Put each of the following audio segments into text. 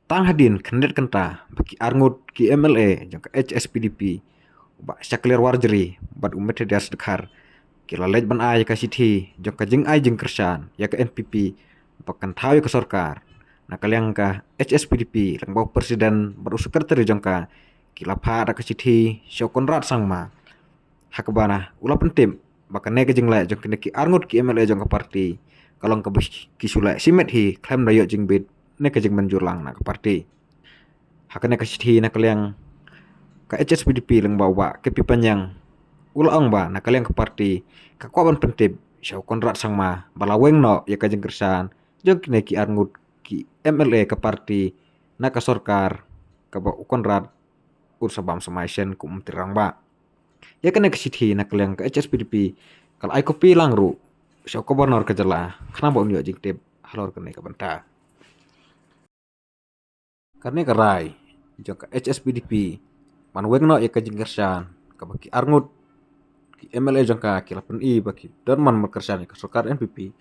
Tang hadin kandidat kenta bagi arngut ki MLA jangka HSPDP ba syaklir warjeri bad umet das dekhar kila lej ban ay ka sithi jangka jeng ay jeng kersan ya ka NPP pakan thawi ka sarkar nakalyang ka HSPDP lang bau presiden baru sekretari jangka kila phada ka sithi syokon rat sangma hakbana ula pentim baka nega jeng la jangka ki arngut ki MLA jangka parti kalong ka kisula simet hi klaim dayo jeng bid ne ka jeng manjur lang na ka parti hakane ka sithi na kalyang ka HSPDP lang bawa ke pipanyang ulaang ba na kalyang ka parti ka kwaban pentib syau konrat sangma balaweng no ya ka jeng kersan jeng kine ki arngut ki MLA ka parti na ka sarkar ka ba konrat ur sabam samaisen ku umtirang ba ya kane ka sithi na kalyang ka HSPDP kal ai kopi lang ru syau gobernur ka jala kenapa unyo jeng tip halor kene ka banta karne karai jangka HSPDP man wengno ya ka jeng kersan ka baki arngut ki MLA jangka kilapan i baki dan man kersan ka sarkar NPP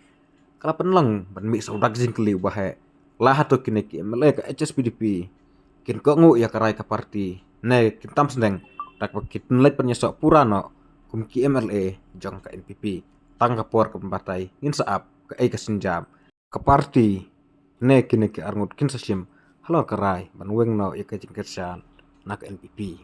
kalapan lang ban mi saudak jing keli bahe lah to kine ki MLA ka HSPDP kin ko ngu ya karai ka parti ne kin tam sendeng tak baki tenlek penyesok purano kum ki MLA jangka NPP tang ka por ka partai ngin saap ka ai ka sinjam ka parti ne kine ki arngut kin sasim halor karai ban wengno ya ka jing kersan nak NPP